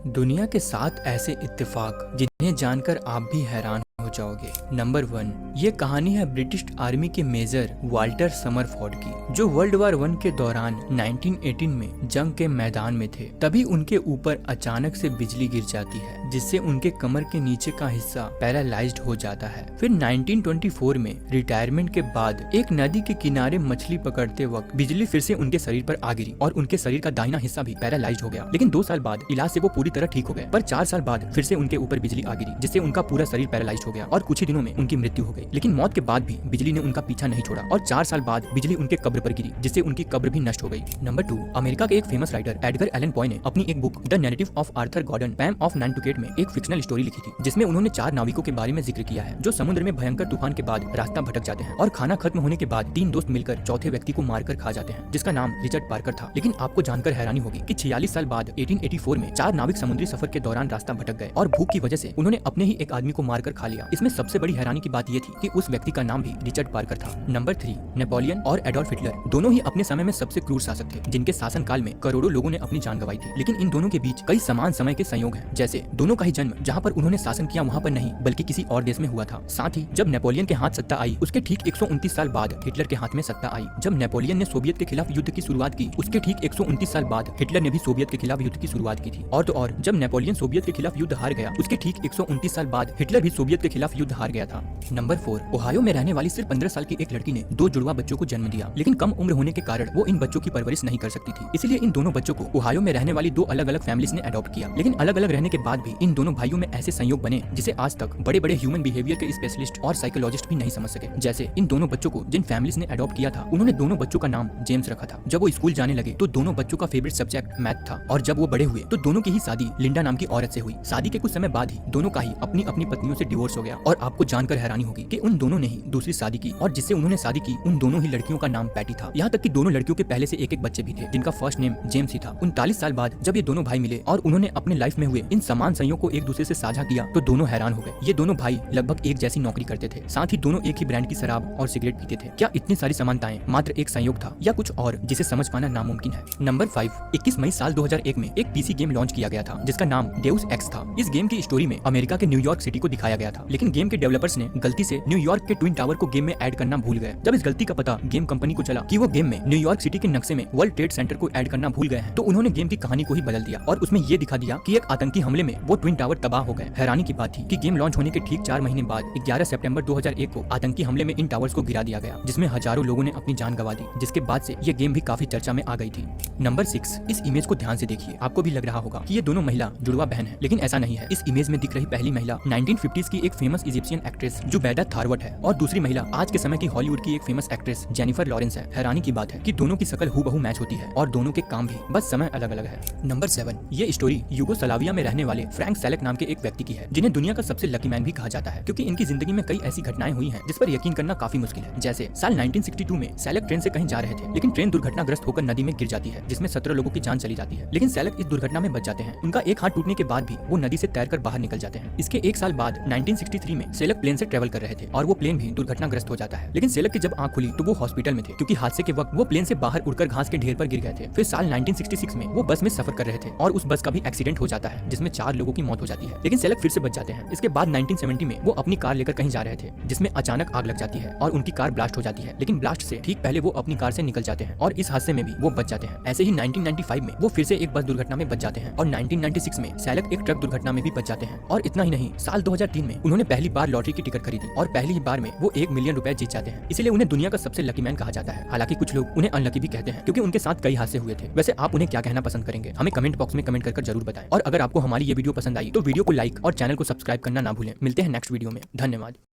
दुनिया के 7 ऐसे इत्तेफाक जिन्हें जानकर आप भी हैरान हो जाओगे। नंबर 1, ये कहानी है ब्रिटिश आर्मी के मेजर वाल्टर समरफोर्ड की, जो वर्ल्ड वार 1 के दौरान 1918 में जंग के मैदान में थे। तभी उनके ऊपर अचानक से बिजली गिर जाती है, जिससे उनके कमर के नीचे का हिस्सा पैरालाइज्ड हो जाता है। फिर 1924 में रिटायरमेंट के बाद एक नदी के किनारे मछली पकड़ते वक्त बिजली फिर से उनके शरीर पर आ गिरी और उनके शरीर का दाहिना हिस्सा भी पैरालाइज्ड हो गया। लेकिन 2 साल बाद इलाज से वो पूरी तरह ठीक हो गए, पर 4 साल बाद फिर से उनके ऊपर बिजली आ गिरी, जिससे उनका पूरा शरीर पैरालाइज्ड हो गया और कुछ ही दिनों में उनकी मृत्यु हो गई। लेकिन मौत के बाद भी बिजली ने उनका पीछा नहीं छोड़ा और 4 साल बाद बिजली उनके कब्र पर गिरी, जिससे उनकी कब्र भी नष्ट हो गई। नंबर 2, अमेरिका के एक famous writer Edgar Allan Poe ने अपनी एक book the narrative of Arthur Gordon Pym of Nantucket में एक फिक्शनल स्टोरी लिखी थी, जिसमें उन्होंने 4 नाविकों के बारे में जिक्र किया है, जो समुद्र में भयंकर तूफान के बाद रास्ता भटक जाते हैं और खाना खत्म होने के बाद 3 दोस्त मिलकर चौथे व्यक्ति को मारकर खा जाते हैं, जिसका नाम रिचर्ड पार्कर था। लेकिन आपको जानकर हैरानी होगी कि 46 साल बाद 1884 में 4 नाविक समुद्री सफर के दौरान रास्ता भटक गए और भूख की वजह से उन्होंने अपने ही एक आदमी को मारकर खा लिया। इसमें सबसे बड़ी हैरानी की बात यह थी कि उस व्यक्ति का नाम भी रिचर्ड पार्कर था। नंबर 3, नेपोलियन और एडोल्फ हिटलर दोनों ही अपने समय में सबसे क्रूर शासक थे, जिनके शासन काल में करोड़ों लोगों ने अपनी जान गंवाई थी। लेकिन इन दोनों के बीच कई समान समय के संयोग हैं, जैसे दोनों का ही जन्म जहाँ पर उन्होंने शासन किया वहाँ पर नहीं बल्कि किसी और देश में हुआ था। साथ ही जब नेपोलियन के हाथ सत्ता आई, उसके ठीक 129 साल बाद हिटलर के हाथ में सत्ता आई। जब नेपोलियन ने सोवियत के खिलाफ युद्ध की शुरुआत की, उसके ठीक 129 साल बाद हिटलर ने भी सोवियत के खिलाफ युद्ध की शुरुआत की थी। और तो और जब नेपोलियन सोवियत के खिलाफ युद्ध हार गया, उसके ठीक 129 साल बाद हिटलर भी सोवियत के खिलाफ युद्ध हार गया था। नंबर 4, ओहायो में रहने वाली सिर्फ 15 साल की एक लड़की ने 2 जुड़वा बच्चों को जन्म दिया, लेकिन कम उम्र होने के कारण वो इन बच्चों की परवरिश नहीं कर सकती थी। इसलिए इन दोनों बच्चों को ओहायो में रहने वाली 2 अलग अलग फैमिलीज ने अडॉप्ट किया। लेकिन अलग अलग रहने के बाद भी इन दोनों भाइयों में ऐसे संयोग बने जिसे आज तक बड़े बड़े ह्यूमन बिहेवियर के स्पेशलिस्ट और साइकोलॉजिस्ट भी नहीं समझ सके। जैसे इन दोनों बच्चों को जिन फैमिलीज ने अडॉप्ट किया था, उन्होंने दोनों बच्चों का नाम जेम्स रखा था। जब वो स्कूल जाने लगे तो दोनों बच्चों का फेवरेट सब्जेक्ट मैथ था, और जब वो बड़े हुए तो दोनों की ही शादी लिंडा नाम की औरत से हुई। शादी के कुछ समय बाद ही दोनों का ही अपनी अपनी पत्नियों से डिवोर्स हो गया। और आपको जानकर हैरानी होगी कि उन दोनों ने ही दूसरी शादी की, और जिससे उन्होंने शादी की उन दोनों ही लड़कियों का नाम पैटी था। यहाँ तक कि दोनों लड़कियों के पहले से एक बच्चे भी थे, जिनका फर्स्ट नेम जेम्स ही था। 39 साल बाद जब ये दोनों भाई मिले और उन्होंने अपने लाइफ में हुए इन समान संयोग को एक दूसरे से साझा किया, तो दोनों हैरान हो गए। ये दोनों भाई लगभग एक जैसी नौकरी करते थे, साथ ही दोनों एक ही ब्रांड की शराब और सिगरेट पीते थे। क्या इतनी सारी समानताएं मात्र एक संयोग था या कुछ और जिसे समझ पाना नामुमकिन है? नंबर 5, 21 मई साल 2001 में एक पीसी गेम लॉन्च किया गया था, जिसका नाम डेउस एक्स था। इस गेम की स्टोरी में अमेरिका के न्यूयॉर्क सिटी को दिखाया गया था, लेकिन गेम के डेवलपर्स ने गलती से न्यूयॉर्क के ट्विन टावर को गेम में ऐड करना भूल गए। जब इस गलती का पता गेम कंपनी को चला कि वो गेम में न्यूयॉर्क सिटी के नक्शे में वर्ल्ड ट्रेड सेंटर को ऐड करना भूल गए हैं, तो उन्होंने गेम की कहानी को ही बदल दिया और उसमें ये दिखा दिया कि एक आतंकी हमले में वो ट्विन टावर तबाह हो गए। हैरानी की बात थी कि गेम लॉन्च होने के ठीक 4 महीने बाद 11 सितंबर 2001 को आतंकी हमले में इन टावर्स को गिरा दिया गया, जिसमें हजारों लोगों ने अपनी जान गंवा दी, जिसके बाद से ये गेम भी काफी चर्चा में आ गई थी। नंबर 6, इस इमेज को ध्यान से देखिए। आपको भी लग रहा होगा कि ये दोनों महिला जुड़वा बहन है, लेकिन ऐसा नहीं है। इस इमेज में दिख रही पहली महिला 1950s की एक फेमस इजिप्शियन एक्ट्रेस जुबैदा थारवट है, और दूसरी महिला आज के समय की हॉलीवुड की एक फेमस एक्ट्रेस जेनिफर लॉरेंस है। हैरानी की बात है कि दोनों की शक्ल हूबहू मैच होती है और दोनों के काम भी, बस समय अलग अलग है। नंबर 7, ये स्टोरी यूगोस्लाविया में रहने वाले फ्रैंक सेलेक नाम के एक व्यक्ति की है, जिन्हें दुनिया का सबसे लकी मैन भी कहा जाता है, क्योंकि इनकी जिंदगी में कई ऐसी घटनाएं हुई हैं जिस पर यकीन करना काफी मुश्किल है। जैसे साल 1962 में सेलेक ट्रेन से कहीं जा रहे थे, लेकिन ट्रेन दुर्घटनाग्रस्त होकर नदी में गिर जाती है, जिसमें 17 लोगों की जान चली जाती है। लेकिन सेलेक इस दुर्घटना में बच जाते हैं। उनका एक हाथ टूटने के बाद भी वो नदी से तैरकर बाहर निकल जाते हैं। इसके 1 साल बाद 1963 में सेलेक प्लेन से ट्रेवल कर रहे थे और वो प्लेन भी दुर्घटनाग्रस्त हो जाता है। लेकिन सेलेक की जब आंख खुली तो वो हॉस्पिटल में थे, क्योंकि हादसे के वक्त वो प्लेन से बाहर उड़कर घास के ढेर पर गिर गए थे। फिर साल 1966 में वो बस में सफर कर रहे थे और उस बस का भी एक्सीडेंट हो जाता है, जिसमें 4 लोगों की मौत हो जाती है। लेकिन सेलेक फिर से बच जाते हैं। इसके बाद 1970 में वो अपनी कार लेकर कहीं जा रहे थे, जिसमें अचानक आग लग जाती है और उनकी कार ब्लास्ट हो जाती है। लेकिन ब्लास्ट से ठीक पहले वो अपनी कार से निकल जाते हैं और इस हादसे में भी वो बच जाते हैं। ऐसे ही 1995 में वो फिर से एक बस दुर्घटना में बच जाते हैं और 1996 में सेलेक एक ट्रक दुर्घटना में भी बच जाते हैं। और इतना ही नहीं, साल 2003 में उन्होंने पहली बार लॉटरी की टिकट खरीदी और पहली ही बार में वो 1 मिलियन रुपए जीत जाते हैं। इसलिए उन्हें दुनिया का सबसे लकी मैन कहा जाता है। हालांकि कुछ लोग उन्हें अनलकी भी कहते हैं, क्योंकि उनके साथ कई हादसे हुए थे। वैसे आप उन्हें क्या कहना पसंद करेंगे? हमें कमेंट बॉक्स में कमेंट कर जरूर बताएं। और अगर आपको हमारी ये वीडियो पसंद आई तो वीडियो को लाइक और चैनल को सब्सक्राइब करना ना भूलें। मिलते हैं नेक्स्ट वीडियो में। धन्यवाद।